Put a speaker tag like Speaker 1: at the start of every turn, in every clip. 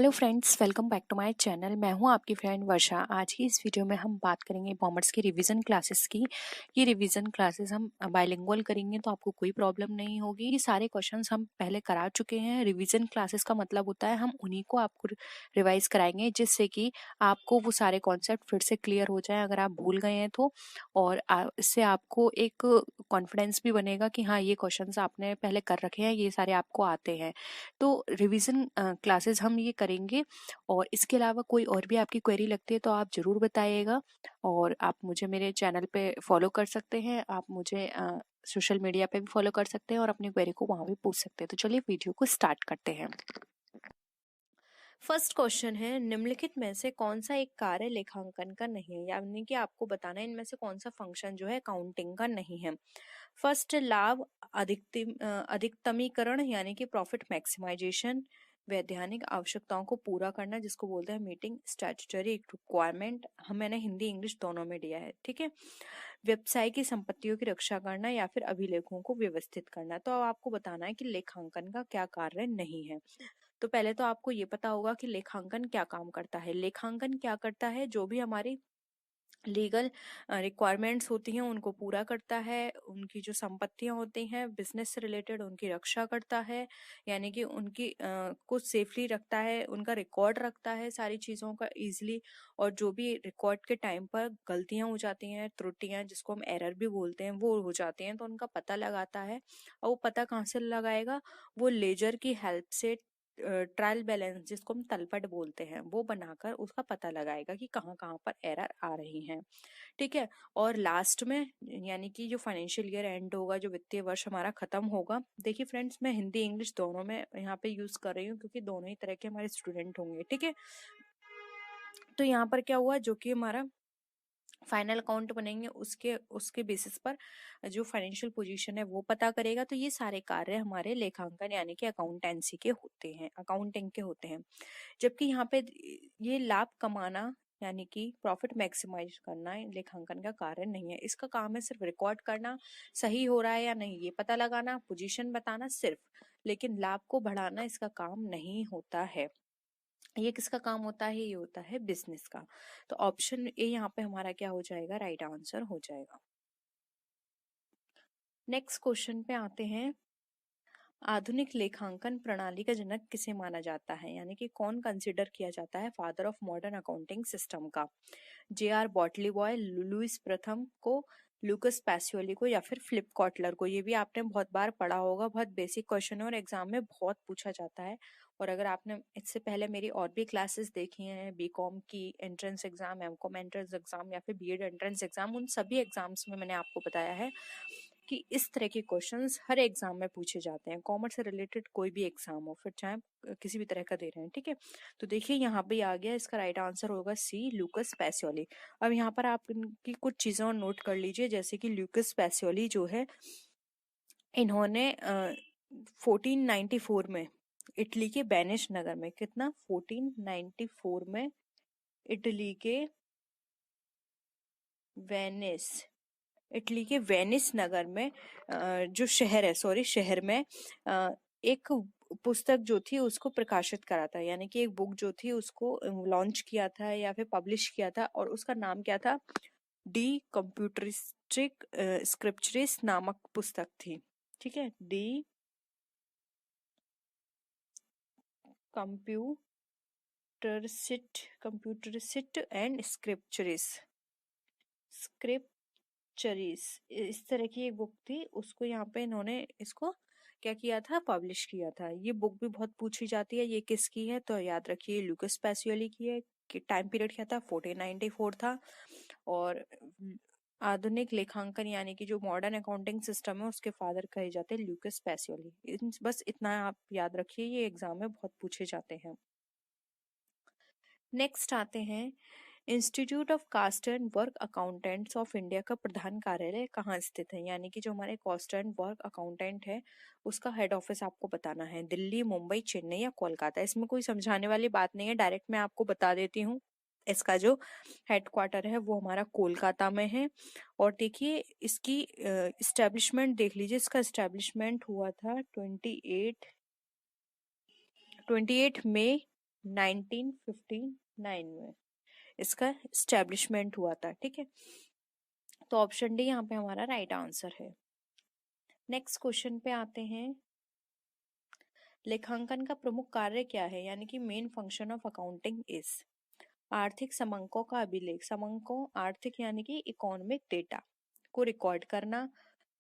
Speaker 1: Hello friends, welcome back to my channel. मैं हूं आपकी फ्रेंड वर्षा। आज की इस वीडियो में हम बात करेंगे कॉमर्स की रिवीजन क्लासेस की। ये रिवीजन क्लासेस हम बाइलिंगुअल करेंगे तो आपको कोई प्रॉब्लम नहीं होगी। ये सारे क्वेश्चंस हम पहले करा चुके हैं। रिवीजन क्लासेस का मतलब होता है हम उन्हीं को आपको रिवाइज कराएंगे जिससे कि आपको वो सारे कॉन्सेप्ट फिर से क्लियर हो जाए अगर आप भूल गए हैं तो। और इससे आपको एक कॉन्फिडेंस भी बनेगा कि हाँ, ये क्वेश्चंस आपने पहले कर रखे हैं, ये सारे आपको आते हैं। तो रिवीजन क्लासेस हम ये करेंगे। और इसके अलावा कोई और भी आपकी क्वेरी लगती है तो आप ज़रूर बताइएगा। और आप मुझे मेरे चैनल पे फॉलो कर सकते हैं, आप मुझे सोशल मीडिया पे भी फॉलो कर सकते हैं और अपनी क्वेरी को वहाँ भी पूछ सकते हैं। तो चलिए वीडियो को स्टार्ट करते हैं। फर्स्ट क्वेश्चन है, निम्नलिखित में से कौन सा एक कार्य लेखांकन का नहीं है, यानी कि आपको बताना है इनमें से कौन सा फंक्शन जो है अकाउंटिंग का नहीं है। फर्स्ट, लाभ अधिकतमीकरण यानी कि प्रॉफिट मैक्सिमाइजेशन। वैधानिक आवश्यकताओं को पूरा करना जिसको बोलते हैं मीटिंग स्टैट्यूटरी रिक्वायरमेंट। मैंने हिंदी इंग्लिश दोनों में दिया है, ठीक है। व्यवसाय की संपत्तियों की रक्षा करना या फिर अभिलेखों को व्यवस्थित करना। तो अब आपको बताना है कि लेखांकन का क्या कार्य नहीं है। तो पहले तो आपको ये पता होगा कि लेखांकन क्या काम करता है। लेखांकन क्या करता है, जो भी हमारी लीगल रिक्वायरमेंट्स होती हैं उनको पूरा करता है। उनकी जो संपत्तियां होती हैं बिजनेस से रिलेटेड उनकी रक्षा करता है, यानी कि उनकी को सेफली रखता है, उनका रिकॉर्ड रखता है सारी चीज़ों का इजीली। और जो भी रिकॉर्ड के टाइम पर गलतियां हो जाती हैं, त्रुटियां जिसको हम एरर भी बोलते हैं, वो हो जाती हैं तो उनका पता लगाता है। और वो पता कहाँ से लगाएगा, वो लेजर की हेल्प से ट्रायल बैलेंस जिसको हम तलपट बोलते हैं वो बनाकर उसका पता लगाएगा कि कहाँ कहाँ पर एरर आ रही हैं, ठीक है। और लास्ट में यानी कि जो फाइनेंशियल ईयर एंड होगा, जो वित्तीय वर्ष हमारा खत्म होगा। देखिए फ्रेंड्स, मैं हिंदी इंग्लिश दोनों में यहाँ पे यूज कर रही हूँ क्योंकि दोनों ही तरह के हमारे स्टूडेंट होंगे, ठीक है। तो यहाँ पर क्या हुआ, जो कि हमारा फाइनल अकाउंट बनेंगे उसके उसके बेसिस पर जो फाइनेंशियल पोजीशन है वो पता करेगा। तो ये सारे कार्य हमारे लेखांकन यानी कि अकाउंटेंसी के होते हैं, अकाउंटिंग के होते हैं। जबकि यहाँ पे ये लाभ कमाना यानी कि प्रॉफिट मैक्सिमाइज करना लेखांकन का कार्य नहीं है। इसका काम है सिर्फ रिकॉर्ड करना, सही हो रहा है या नहीं ये पता लगाना, पोजीशन बताना सिर्फ, लेकिन लाभ को बढ़ाना इसका काम नहीं होता है। ये किसका काम होता है, ये होता है बिजनेस का। तो ऑप्शन ए यहाँ पे हमारा क्या हो जाएगा, राइट आंसर हो जाएगा। नेक्स्ट क्वेश्चन पे आते हैं। आधुनिक लेखांकन प्रणाली का जनक किसे माना जाता है, यानी कि कौन कंसिडर किया जाता है father of modern accounting system का। जे.आर. बॉटली बॉय, लुईस प्रथम को, लूकस पैसियोली को, या फिर फिलिप कॉटलर को। ये भी आपने बहुत बार पढ़ा होगा, बहुत बेसिक क्वेश्चन है और एग्जाम में बहुत पूछा जाता है। और अगर आपने इससे पहले मेरी और भी क्लासेस देखी हैं, बीकॉम की entrance exam, MCom entrance exam या फिर बीएड एंट्रेंस एग्जाम, उन सभी एग्जाम्स में मैंने आपको बताया है कि इस तरह के क्वेश्चंस हर एग्जाम में पूछे जाते हैं। कॉमर्स से रिलेटेड कोई भी एग्जाम हो, फिर चाहे किसी भी तरह का दे रहे हैं, ठीक है। तो देखिए यहाँ पे आ गया, इसका राइट आंसर होगा सी, लूकस पैसियोली। अब यहाँ पर आप इनकी कुछ चीजें और नोट कर लीजिए, जैसे कि लूकस पैसियोली जो है, इन्होंने 1494 में इटली के वेनिस नगर में, कितना 1494 में इटली के वेनिस इटली के वेनिस नगर में जो शहर है, सॉरी शहर में एक पुस्तक जो थी उसको प्रकाशित करा था, यानी कि एक बुक जो थी उसको लॉन्च किया था या फिर पब्लिश किया था। और उसका नाम क्या था, डी कंप्यूटरिस्टिक स्क्रिप्चरिस नामक पुस्तक थी, ठीक है। डी कंप्यूटरिस्ट एंड स्क्रिप्चरिस, इस तरह की एक बुक थी। उसको यहाँ पे इन्होंने इसको क्या किया था, पब्लिश किया था। ये बुक भी बहुत पूछी जाती है, ये किसकी है, तो याद रखिए लूकस पैसियोली की है। कि टाइम पीरियड क्या था, 1494 था। और आधुनिक लेखांकन यानी कि जो मॉडर्न अकाउंटिंग सिस्टम है उसके फादर कहे जाते हैं लूकस पैसियोली। बस इतना आप याद रखिए, ये एग्जाम में बहुत पूछे जाते हैं। नेक्स्ट आते हैं, institute of cost and work accountants of India का प्रधान कार्यालय कहाँ स्थित है, यानी कि जो हमारे कॉस्ट एंड वर्क अकाउंटेंट है उसका हेड ऑफिस आपको बताना है। दिल्ली, मुंबई, चेन्नई या कोलकाता। इसमें कोई समझाने वाली बात नहीं है, डायरेक्ट मैं आपको बता देती हूँ। इसका जो हेडक्वार्टर है वो हमारा कोलकाता में है। और देखिए इसकी इस्टेब्लिशमेंट देख लीजिए, इसका इस्टेब्लिशमेंट हुआ था 28 मई 1959 में इसका स्टैब्लिशमेंट हुआ था। ठीक है, तो ऑप्शन डी यहाँ पे हमारा राइट आंसर है। नेक्स्ट क्वेश्चन पे आते हैं। लेखांकन का प्रमुख कार्य क्या है, यानी कि main function of accounting is. आर्थिक समंकों का अभिलेख, समंकों आर्थिक यानी कि इकोनॉमिक डेटा को रिकॉर्ड करना,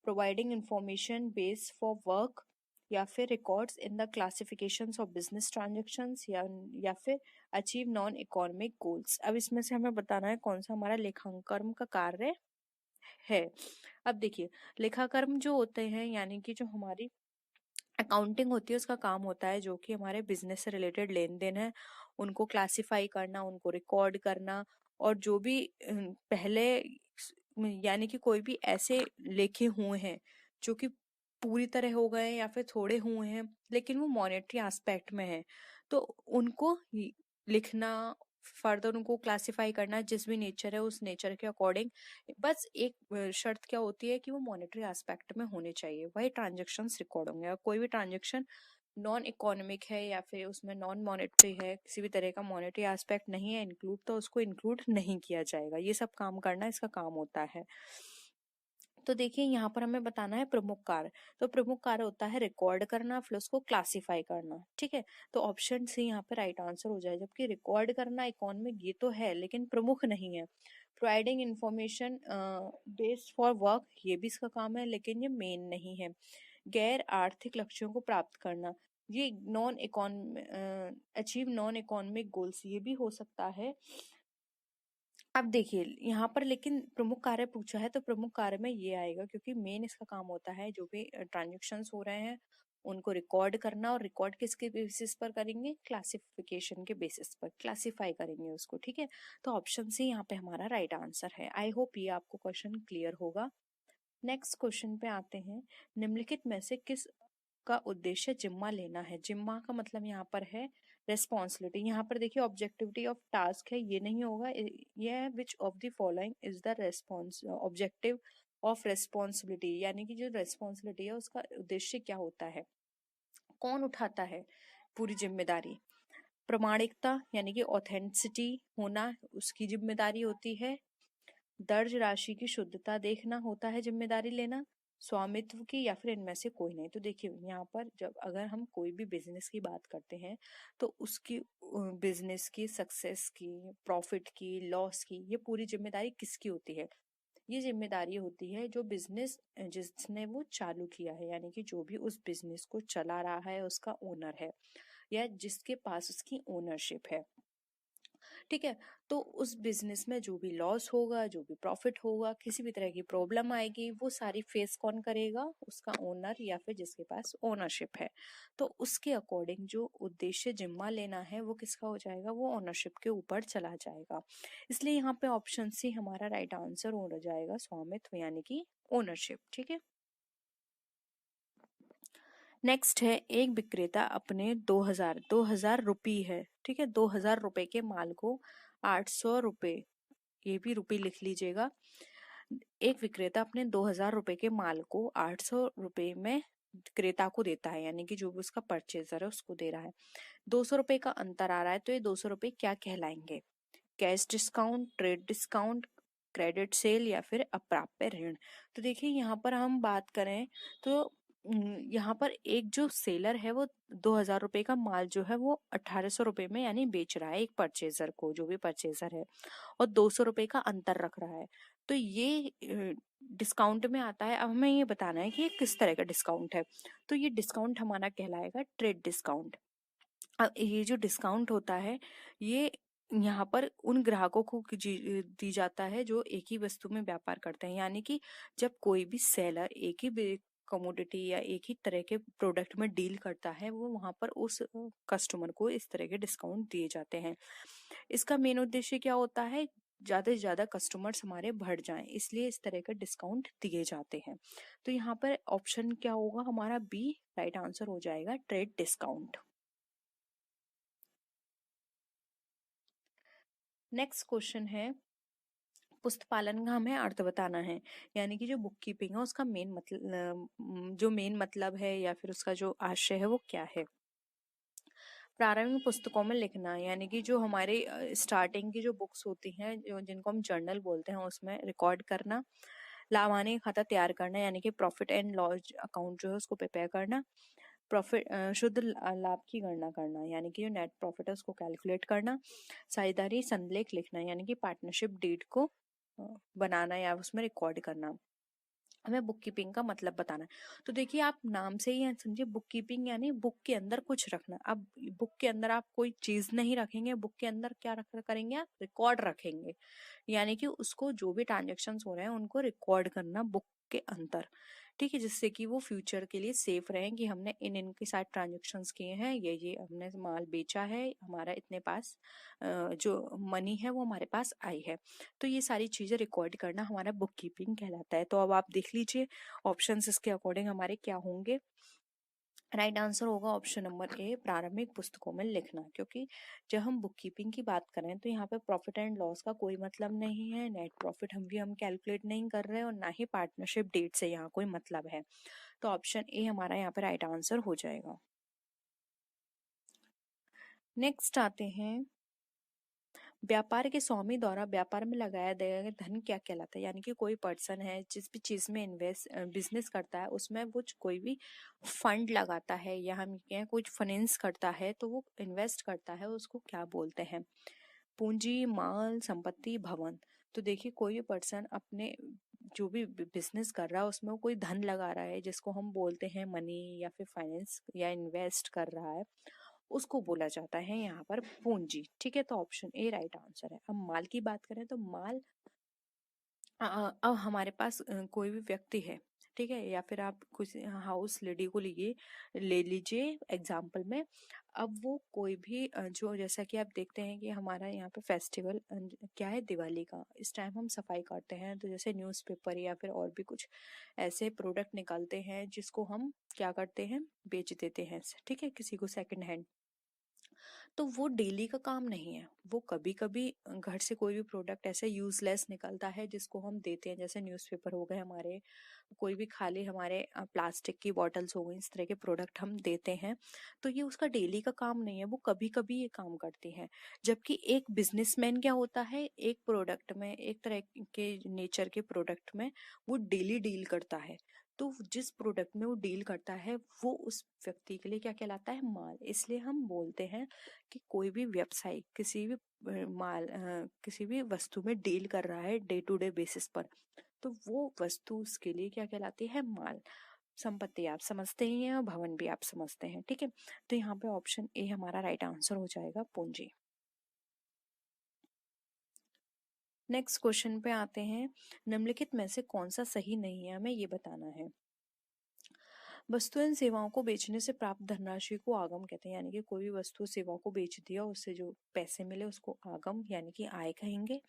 Speaker 1: providing information base for work, या फिर records in the classifications of business transactions, या फिर अचीव नॉन इकोनॉमिक गोल्स। अब इसमें से हमें बताना है कौन सा हमारा लेखांकन का कार्य है। अब देखिए, लेखाकर्म जो होते हैं यानी कि जो हमारी अकाउंटिंग होती है उसका काम होता है जो कि हमारे बिजनेस से रिलेटेड लेन देन है उनको क्लासिफाई करना, उनको रिकॉर्ड करना, और जो भी पहले यानी कि कोई भी ऐसे लेखे हुए हैं जो कि पूरी तरह हो गए या फिर थोड़े हुए हैं लेकिन वो मॉनेटरी एस्पेक्ट में है, तो उनको लिखना, फर्दर उनको क्लासिफाई करना, जिस भी नेचर है उस नेचर के अकॉर्डिंग। बस एक शर्त क्या होती है कि वो मॉनेटरी एस्पेक्ट में होने चाहिए, वही ट्रांजेक्शन्स रिकॉर्ड होंगे। और कोई भी ट्रांजेक्शन नॉन इकोनॉमिक है या फिर उसमें नॉन मॉनेटरी है, किसी भी तरह का मॉनेटरी एस्पेक्ट नहीं है इंक्लूड, तो उसको इंक्लूड नहीं किया जाएगा। ये सब काम करना इसका काम होता है। तो देखिए यहाँ पर हमें बताना है प्रमुख कार्य। तो प्रमुख कार्य होता है रिकॉर्ड करना फिर उसको क्लासिफाई करना। ठीक है, तो ऑप्शन सी यहाँ पे राइट आंसर हो जाए। जबकि रिकॉर्ड करना इकोनॉमिक ये तो है लेकिन प्रमुख नहीं है। Providing information based for work ये भी इसका काम है लेकिन ये मेन नहीं है। गैर आर्थिक लक्ष्यों को प्राप्त करना, ये non econ achieve non economic goals ये भी हो सकता है। अब देखिए यहाँ पर लेकिन प्रमुख कार्य पूछा है तो प्रमुख कार्य में ये आएगा क्योंकि मेन इसका काम होता है जो भी ट्रांजेक्शन्स हो रहे हैं उनको रिकॉर्ड करना। और रिकॉर्ड किसके बेसिस पर करेंगे, क्लासिफिकेशन के बेसिस पर क्लासिफाई करेंगे उसको। ठीक है, तो ऑप्शन सी यहाँ पे हमारा राइट आंसर है। आई होप ये आपको क्वेश्चन क्लियर होगा। नेक्स्ट क्वेश्चन पे आते हैं। निम्नलिखित में से किस का उद्देश्य जिम्मा लेना है। जिम्मा का मतलब यहाँ पर है रेस्पॉन्सिबिलिटी। यहाँ पर देखिए ऑब्जेक्टिविटी ऑफ टास्क है, ये नहीं होगा। ये है which of the following is the response objective of responsibility, यानी कि जो रेस्पॉन्सिबिलिटी है उसका उद्देश्य क्या होता है, कौन उठाता है पूरी जिम्मेदारी। प्रमाणिकता यानी कि ऑथेंटिसिटी होना उसकी जिम्मेदारी होती है। दर्ज राशि की शुद्धता देखना होता है जिम्मेदारी लेना। स्वामित्व की या फिर इनमें से कोई नहीं। तो देखिए यहाँ पर जब अगर हम कोई भी बिजनेस की बात करते हैं तो उसकी बिजनेस की सक्सेस की, प्रॉफिट की, लॉस की, ये पूरी जिम्मेदारी किसकी होती है। ये जिम्मेदारी होती है जो बिजनेस जिसने वो चालू किया है, यानी कि जो भी उस बिजनेस को चला रहा है उसका ओनर है या जिसके पास उसकी ओनरशिप है। ठीक है, तो उस बिजनेस में जो भी लॉस होगा, जो भी प्रॉफिट होगा, किसी भी तरह की प्रॉब्लम आएगी, वो सारी फेस कौन करेगा, उसका ओनर या फिर जिसके पास ओनरशिप है। तो उसके अकॉर्डिंग जो उद्देश्य जिम्मा लेना है वो किसका हो जाएगा, वो ओनरशिप के ऊपर चला जाएगा। इसलिए यहाँ पे ऑप्शन सी हमारा राइट आंसर हो जाएगा, स्वामित्व यानी कि ओनरशिप। ठीक है, नेक्स्ट है। एक विक्रेता अपने 2000 रुपये है, ठीक है, 2000 रुपए के माल को 800 रुपए, ये भी रुपए लिख लीजिएगा। एक विक्रेता अपने 2000 रुपए के माल को 800 रुपए में क्रेता को देता है, यानी कि जो भी उसका परचेजर है उसको दे रहा है। 200 रुपए का अंतर आ रहा है, तो ये 200 रुपए क्या कहलाएंगे, cash discount, trade discount, credit sale या फिर अप्राप्य ऋण। तो देखिए यहाँ पर हम बात करें तो यहाँ पर एक जो सेलर है वो 2000 रुपए का माल जो है वो 1800 रुपए में यानी बेच रहा है एक परचेजर को, जो भी परचेजर है, और 200 रुपए का अंतर रख रहा है। तो ये डिस्काउंट में आता है। अब हमें ये बताना है कि ये किस तरह का डिस्काउंट है। तो ये डिस्काउंट हमारा कहलाएगा ट्रेड डिस्काउंट। अब ये जो डिस्काउंट होता है ये यहाँ पर उन ग्राहकों को दी जाता है जो एक ही वस्तु में व्यापार करते हैं, यानी कि जब कोई भी सेलर एक ही कमोडिटी या एक ही तरह के प्रोडक्ट में डील करता है वो वहां पर उस कस्टमर को इस तरह के डिस्काउंट दिए जाते हैं। इसका मेन उद्देश्य क्या होता है, ज्यादा से ज्यादा कस्टमर्स हमारे बढ़ जाएं, इसलिए इस तरह का डिस्काउंट दिए जाते हैं। तो यहाँ पर ऑप्शन क्या होगा हमारा, बी राइट आंसर हो जाएगा, ट्रेड डिस्काउंट। नेक्स्ट क्वेश्चन है। पुस्तपालन का हमें अर्थ बताना है, यानी कि जो बुक कीपिंग है उसका मेन मतलब जो मेन मतलब है या फिर उसका जो आशय है वो क्या है। प्रारंभिक पुस्तकों में लिखना, यानी कि जो हमारे स्टार्टिंग की जो बुक्स होती हैं जो जिनको हम जर्नल बोलते हैं उसमें रिकॉर्ड करना। लाभ-हानि का खाता तैयार करना, यानी कि प्रॉफिट एंड लॉस अकाउंट जो है उसको प्रिपेयर करना। प्रॉफिट शुद्ध लाभ की गणना करना, यानी कि जो नेट प्रॉफिट है उसको कैलकुलेट करना। साझेदारी संलेख लिखना, यानी कि पार्टनरशिप डीड को बनाना या उसमें रिकॉर्ड करना। हमें बुक कीपिंग का मतलब बताना है। तो देखिए आप नाम से ही समझिए, बुक कीपिंग यानी बुक के अंदर कुछ रखना। अब बुक के अंदर आप कोई चीज नहीं रखेंगे, बुक के अंदर क्या रख करेंगे आप, रिकॉर्ड रखेंगे, यानी कि उसको जो भी ट्रांजेक्शन हो रहे हैं उनको रिकॉर्ड करना बुक के अंदर, ठीक है, जिससे कि वो फ्यूचर के लिए सेफ रहें कि हमने इन इनके साथ ट्रांजेक्शन्स किए हैं, ये हमने माल बेचा है, हमारा इतने पास जो मनी है वो हमारे पास आई है। तो ये सारी चीजें रिकॉर्ड करना हमारा बुक कीपिंग कहलाता है। तो अब आप देख लीजिए ऑप्शंस इसके अकॉर्डिंग हमारे क्या होंगे। राइट आंसर होगा ऑप्शन नंबर ए, प्रारंभिक पुस्तकों में लिखना, क्योंकि जब हम बुक कीपिंग की बात करें तो यहाँ पे प्रॉफिट एंड लॉस का कोई मतलब नहीं है, नेट प्रॉफिट हम कैलकुलेट नहीं कर रहे हैं, और ना ही पार्टनरशिप डेट से यहाँ कोई मतलब है। तो ऑप्शन ए हमारा यहाँ पे राइट आंसर हो जाएगा। नेक्स्ट आते हैं, व्यापार के स्वामी द्वारा व्यापार में लगाया गया धन क्या कहलाता है, यानी कि कोई पर्सन है जिस भी चीज में इन्वेस्ट बिजनेस करता है उसमें वो कोई भी फंड लगाता है या हम कहें कुछ फाइनेंस करता है तो वो इन्वेस्ट करता है, उसको क्या बोलते हैं, पूंजी, माल, संपत्ति, भवन। तो देखिए कोई भी पर्सन अपने जो भी बिजनेस कर रहा है उसमें वो कोई धन लगा रहा है जिसको हम बोलते हैं मनी या फिर फाइनेंस या इन्वेस्ट कर रहा है, उसको बोला जाता है यहाँ पर पूंजी, ठीक है। तो ऑप्शन ए राइट आंसर है। अब माल की बात करें तो माल अब हमारे पास कोई भी व्यक्ति है, ठीक है, या फिर आप कुछ हाउस लेडी को ले लीजिए एग्जाम्पल में। अब वो कोई भी जो जैसा कि आप देखते हैं कि हमारा यहाँ पे फेस्टिवल क्या है, दिवाली का, इस टाइम हम सफाई करते हैं, तो जैसे न्यूज़पेपर या फिर और भी कुछ ऐसे प्रोडक्ट निकालते हैं जिसको हम क्या करते हैं, बेच देते हैं, ठीक है, किसी को सेकंड हैंड। तो वो डेली का काम नहीं है, वो कभी कभी घर से कोई भी प्रोडक्ट ऐसे यूजलेस निकलता है जिसको हम देते हैं, जैसे न्यूज़पेपर हो गए हमारे, कोई भी खाली हमारे प्लास्टिक की बॉटल्स हो गई, इस तरह के प्रोडक्ट हम देते हैं। तो ये उसका डेली का काम नहीं है, वो कभी कभी ये काम करती है। जबकि एक बिजनेसमैन क्या होता है, एक प्रोडक्ट में, एक तरह के नेचर के प्रोडक्ट में वो डेली डील करता है। तो जिस प्रोडक्ट में वो डील करता है वो उस व्यक्ति के लिए क्या कहलाता है, माल। इसलिए हम बोलते हैं कि कोई भी व्यवसायी किसी भी किसी भी वस्तु में डील कर रहा है डे टू डे बेसिस पर, तो वो वस्तु उसके लिए क्या कहलाती है, माल। संपत्ति आप समझते ही हैं और भवन भी आप समझते हैं, ठीक है। तो यहाँ पे ऑप्शन ए हमारा राइट आंसर हो जाएगा, पूंजी। नेक्स्ट क्वेश्चन पे आते हैं, निम्नलिखित में से कौन सा सही नहीं है, हमें ये बताना है। वस्तु एवं सेवाओं को बेचने से प्राप्त धनराशि को आगम कहते हैं, यानी कि कोई भी वस्तु सेवा को बेच दिया उससे जो पैसे मिले उसको आगम यानी कि आय कहेंगे।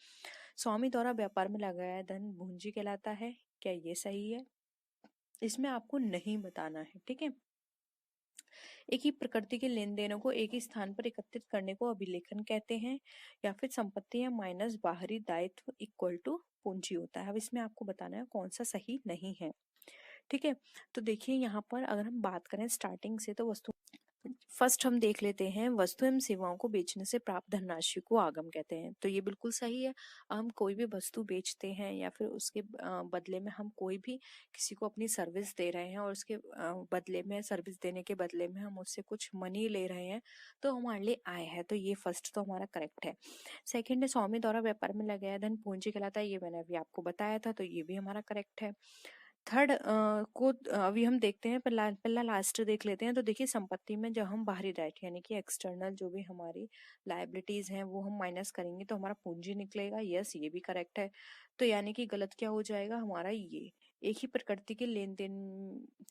Speaker 1: स्वामी द्वारा व्यापार में लगाया धन पूंजी कहलाता है, क्या ये सही है, इसमें आपको नहीं बताना है, ठीक है। एक ही प्रकृति के लेन देनों को एक ही स्थान पर एकत्रित करने को अभिलेखन कहते हैं, या फिर संपत्ति माइनस बाहरी दायित्व इक्वल टू पूंजी होता है। अब इसमें आपको बताना है कौन सा सही नहीं है, ठीक है। तो देखिए यहाँ पर अगर हम बात करें स्टार्टिंग से, तो वस्तु फर्स्ट हम देख लेते हैं, वस्तु एवं सेवाओं को बेचने से प्राप्त धनराशि को आगम कहते हैं, तो ये बिल्कुल सही है। हम कोई भी वस्तु बेचते हैं या फिर उसके बदले में हम कोई भी किसी को अपनी सर्विस दे रहे हैं और उसके बदले में, सर्विस देने के बदले में हम उससे कुछ मनी ले रहे हैं, तो हमारे लिए आय है, तो ये फर्स्ट तो हमारा करेक्ट है। सेकेंड है, स्वामी द्वारा व्यापार में लगाया धन पूंजी कहलाता है, ये मैंने अभी आपको बताया था, तो ये भी हमारा करेक्ट है। थर्ड को अभी हम देखते हैं, पहला लास्ट देख लेते हैं। तो देखिए संपत्ति में जब हम बाहरी दायित्व यानी कि एक्सटर्नल जो भी हमारी लायबिलिटीज हैं वो हम माइनस करेंगे तो हमारा पूंजी निकलेगा, यस ये भी करेक्ट है। तो यानी कि गलत क्या हो जाएगा हमारा, ये एक ही प्रकृति के लेन देन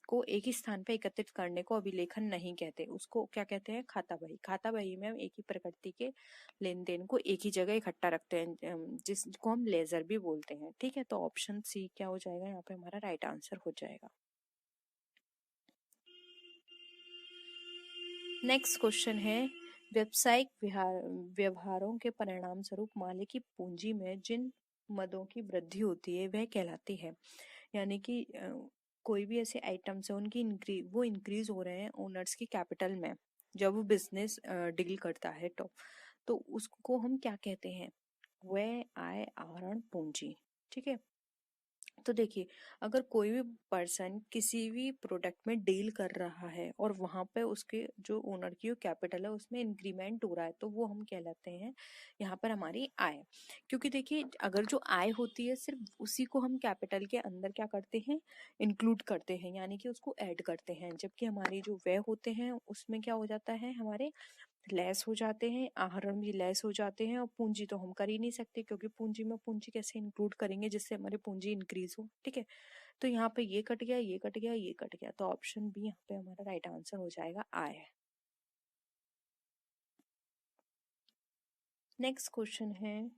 Speaker 1: को एक ही स्थान पर एकत्रित करने को अभिलेखन नहीं कहते, उसको क्या कहते हैं, खाता बही। खाता बही में हम एक ही प्रकृति के लेन देन को एक ही जगह इकट्ठा रखते हैं, जिसको हम लेजर भी बोलते हैं, ठीक है। तो ऑप्शन सी क्या हो जाएगा यहाँ पे हमारा राइट आंसर हो जाएगा। नेक्स्ट क्वेश्चन है, व्यावसायिक व्यवहारों के परिणाम स्वरूप मालिक की पूंजी में जिन मदों की वृद्धि होती है वह कहलाती है, यानी कि कोई भी ऐसे आइटम्स है उनकी वो इंक्रीज हो रहे हैं ओनर्स की कैपिटल में, जब वो बिजनेस डील करता है तो उसको हम क्या कहते हैं, व्यय आय आहरण पूंजी। ठीक है, तो देखिए अगर कोई भी पर्सन किसी भी प्रोडक्ट में डील कर रहा है और वहां पे उसके जो ओनर की कैपिटल है उसमें इंक्रीमेंट हो रहा है, तो वो हम कहलाते हैं यहाँ पर हमारी आय। क्योंकि देखिए अगर जो आय होती है सिर्फ उसी को हम कैपिटल के अंदर क्या करते हैं, इंक्लूड करते हैं, यानी कि उसको ऐड करते हैं, जबकि हमारी जो व्यय होते हैं उसमें क्या हो जाता है, हमारे लेस हो जाते हैं, आहरण भी लेस हो जाते हैं, और पूंजी तो हम कर ही नहीं सकते, क्योंकि पूंजी में पूंजी कैसे इंक्लूड करेंगे जिससे हमारी पूंजी इंक्रीज हो। ठीक है, तो यहाँ पे ये कट गया, ये कट गया, ये कट गया, तो ऑप्शन बी यहाँ पे हमारा राइट आंसर हो जाएगा आय। नेक्स्ट क्वेश्चन है,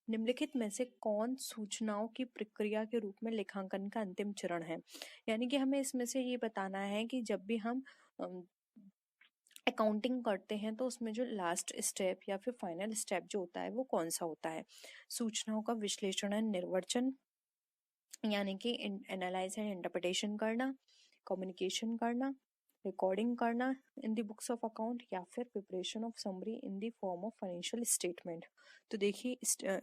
Speaker 1: निम्नलिखित में से कौन सूचनाओं की प्रक्रिया के रूप में लेखांकन का अंतिम चरण है। यानी कि हमें इसमें से ये बताना है कि जब भी हम अकाउंटिंग करते हैं तो उसमें जो लास्ट स्टेप या फिर फाइनल स्टेप जो होता है वो कौन सा होता है। सूचनाओं का विश्लेषण एंड निर्वचन, यानी कि एनालाइज एंड इंटरप्रिटेशन करना, कम्युनिकेशन करना, रिकॉर्डिंग करना in the books of account, या फिर preparation of summary in the form of financial statement. तो देखिए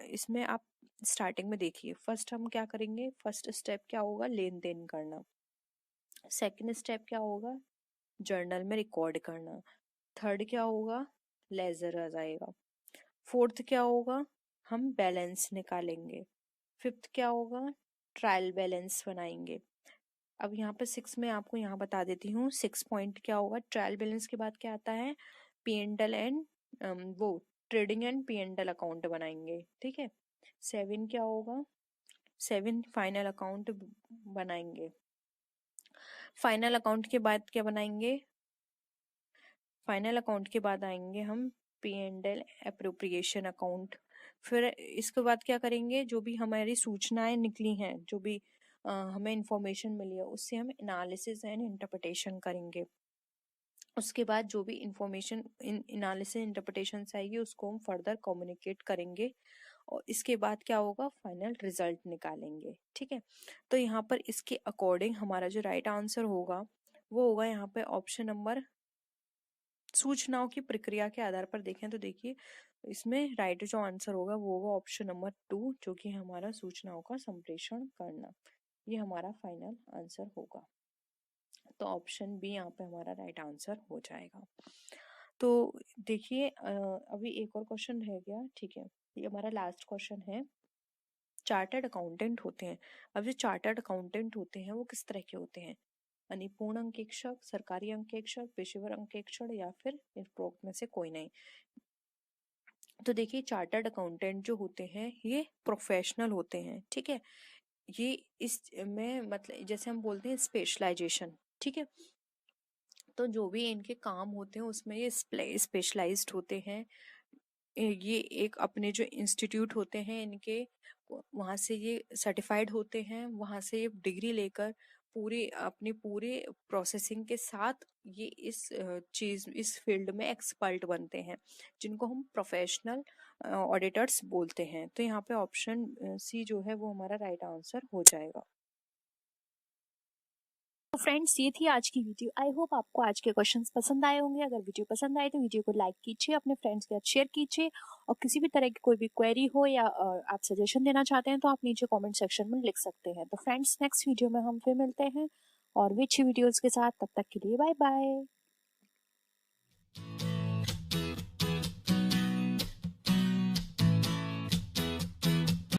Speaker 1: इसमें आप स्टार्टिंग में देखिए, फर्स्ट हम क्या करेंगे, फर्स्ट स्टेप क्या होगा, लेन देन करना। सेकंड स्टेप क्या होगा, जर्नल में रिकॉर्ड करना। थर्ड क्या होगा, लेजर आ जाएगा। फोर्थ क्या होगा, हम बैलेंस निकालेंगे। फिफ्थ क्या होगा, ट्रायल बैलेंस बनाएंगे। अब यहाँ पे 6 में आपको यहाँ बता देती हूँ, 6 पॉइंट क्या होगा, ट्रायल बैलेंस के बाद क्या आता है, P&L एंड वो ट्रेडिंग एंड P&L अकाउंट बनाएंगे। ठीक है, 7 क्या होगा, 7 फाइनल अकाउंट बनाएंगे। फाइनल अकाउंट के बाद क्या बनाएंगे, फाइनल अकाउंट के बाद आएंगे हम P&L एप्रोप्रिएशन अकाउंट। फिर इसके बाद क्या करेंगे, जो भी हमारी सूचनाएं निकली हैं, जो भी हमें इंफॉर्मेशन मिली है उससे हम एनालिसिस एंड इंटरप्रिटेशन करेंगे। उसके बाद जो भी इंफॉर्मेशन एनालिसिस इंटरप्रिटेशन आएगी उसको हम फर्दर कम्युनिकेट करेंगे, और इसके बाद क्या होगा, फाइनल रिजल्ट निकालेंगे। ठीक है, तो यहाँ पर इसके अकॉर्डिंग हमारा जो राइट आंसर होगा वो होगा यहाँ पे ऑप्शन नंबर, सूचनाओं की प्रक्रिया के आधार पर देखें तो देखिए इसमें राइट जो आंसर होगा वो होगा ऑप्शन नंबर 2, जो कि हमारा सूचनाओं का संप्रेषण करना, ये हमारा फाइनल आंसर होगा। तो ऑप्शन बी यहाँ पे हमारा राइट आंसर हो जाएगा। तो देखिए अभी एक और क्वेश्चन रह गया। ठीक है, ये हमारा लास्ट क्वेश्चन है, चार्टर्ड अकाउंटेंट होते हैं। अब जो चार्टर्ड अकाउंटेंट होते हैं वो किस तरह के होते हैं, यानी पूर्ण अंकेक्षक, सरकारी अंकेक्षक, पेशेवर अंकेक्षण, या फिर उपरोक्त में से कोई नहीं। तो देखिए चार्टर्ड अकाउंटेंट जो होते हैं ये प्रोफेशनल होते हैं। ठीक है, ये इस में मतलब जैसे हम बोलते हैं स्पेशलाइजेशन। ठीक है, तो जो भी इनके काम होते हैं उसमें ये स्पेशलाइज्ड होते हैं। ये एक अपने जो इंस्टीट्यूट होते हैं इनके, वहाँ से ये सर्टिफाइड होते हैं, वहाँ से ये डिग्री लेकर पूरी अपनी पूरे प्रोसेसिंग के साथ ये इस चीज इस फील्ड में एक्सपर्ट बनते हैं, जिनको हम प्रोफेशनल ऑडिटर्स बोलते हैं। तो यहाँ पे ऑप्शन सी जो है वो हमारा राइट आंसर हो जाएगा। तो फ्रेंड्स ये थी आज की वीडियो। आई होप आपको आज के क्वेश्चंस पसंद आए होंगे। अगर वीडियो पसंद आए तो वीडियो को लाइक कीजिए, अपने फ्रेंड्स के साथ शेयर कीजिए, और किसी भी तरह की कोई भी क्वेरी हो या आप सजेशन देना चाहते हैं तो आप नीचे कमेंट सेक्शन में लिख सकते हैं। तो फ्रेंड्स नेक्स्ट वीडियो में हम फिर मिलते हैं और भी अच्छी वीडियोस के साथ, तब तक के लिए बाय बाय।